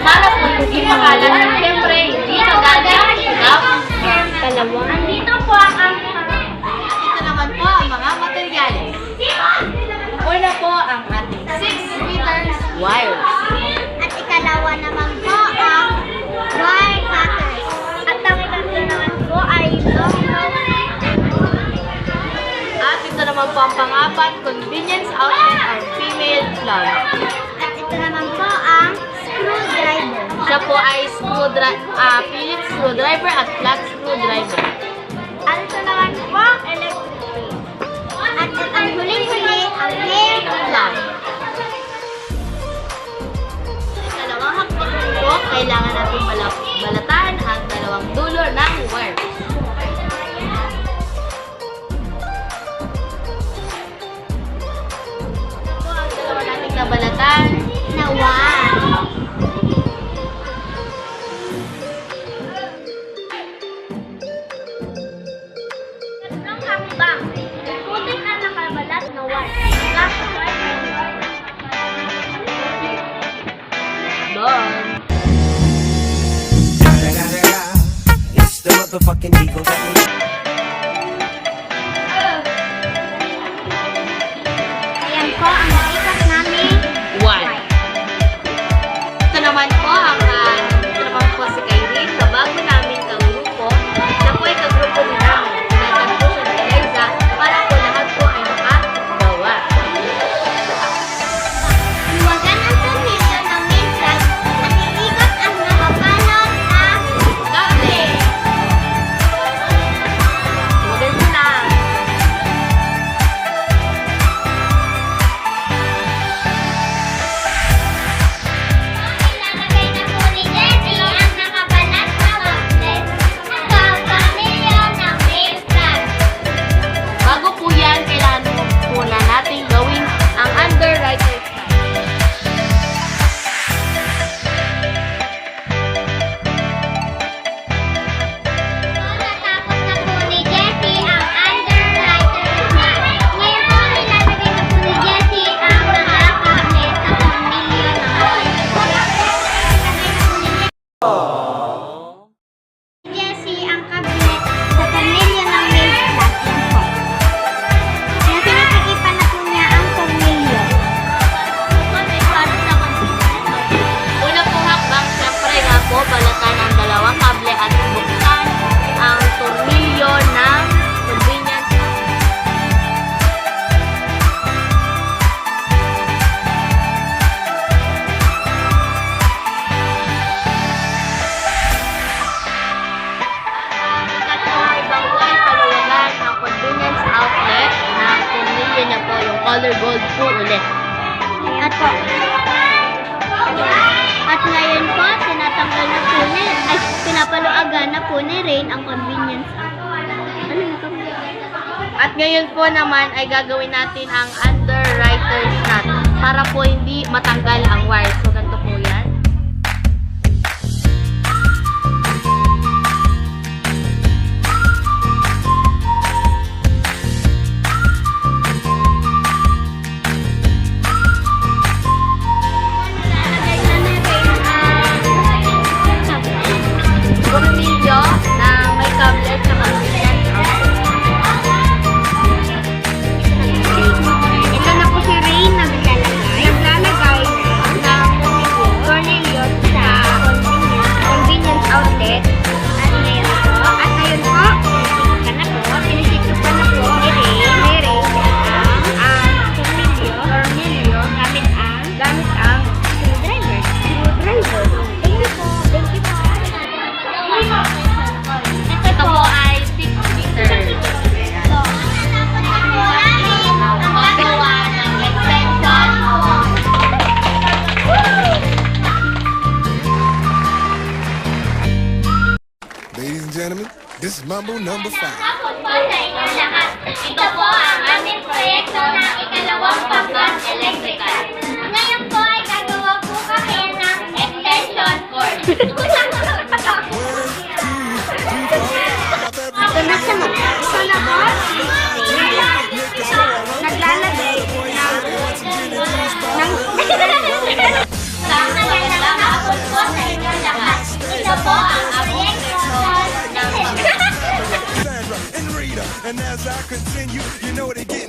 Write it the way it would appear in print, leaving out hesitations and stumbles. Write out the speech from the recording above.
Para po hindi makalat, siyempre, hindi magagamit ang dalawa. Andito po ang Ito naman po ang mga materyales. Una po ang ating 6 meters wire. At ikalawa naman po ang wire cutters. At ang ikatlo naman po ay long At ito naman po ang pang-apat, convenience outlet or female plug. At ito naman po ang screwdriver. Siya po ay Phillips screwdriver at flat screwdriver. At ito naman po ang electric plate. At ang huling-huli ang hair plug. Dalawang hakbang po, kailangan natin balatan ang dalawang dulo ng wire. Ito po ang dalawa nating nabalatan Na wow! Tatlong hakbang. Ikutin ang nakabalat na wire. Black wire. Done! It's the motherfucking Eagle that we Ayan po ang naikat namin. One. Ito naman po si Kyrene, kabago namin kagrupo, na po ay kagrupo din namin. Pinatan po siya ni Eliza para po lahat po ay makagawa. Luwagan ang tornilyo ng main plug at iikot ang nakabalot na Kable! Maganda lang. ilalagay na po ni Jessie ang nakabalat na outlet sa tornilyo ng main plug. Bago po yan, kailangan po muna natin gawin ang underwriter side. Natapos na po ni Jessie ang underwriter na. Ngayon po ilalagay na po ni Jessie ang nakakablet sa tornilyo ng Jessie ang kablet sa tornilyo ng main plug. Yan po. Kaya pinatikipan na po niya ang tornilyo. Una po hakbang, syempre nga po, balatan ang dalawang kable at buksan ang tornilyo ng convenience. Tatlong ibang po ay paluwagan ang convenience outlet na tornilyo niya po, yung color gold po ulit. At po. At ngayon po, tinatanggal na po ni, ay pinapaluagan na po ni Rain ang convenience. Ano na to? At ngayon po naman ay gagawin natin ang underwriter nut para po hindi matanggal ang wire. So, ganito po yan. Nilalagay na ni Rain ang Tornilyo na may cable at convenience outlet. ito na po si Rain na naglalagay ng tornilyo sa convenience outlet. At ngayon po, sinisikip pa na po ni Rain ang tornilyo gamit ang screwdriver. Thank you po. Ito po ay 6 meters. Pagawa ng extension. Ladies and gentlemen, this is Mambo number 5. Hapon po sa inyo lahat. Ito po ang aming proyekto ng ikalawang pagkat electrical. Ngayon po ay gagawa po kami ng extension cord. Ito na siya mo. Ito na po. Naglalagay ng... Sa mga hapon po sa And as I continue, you know they're getting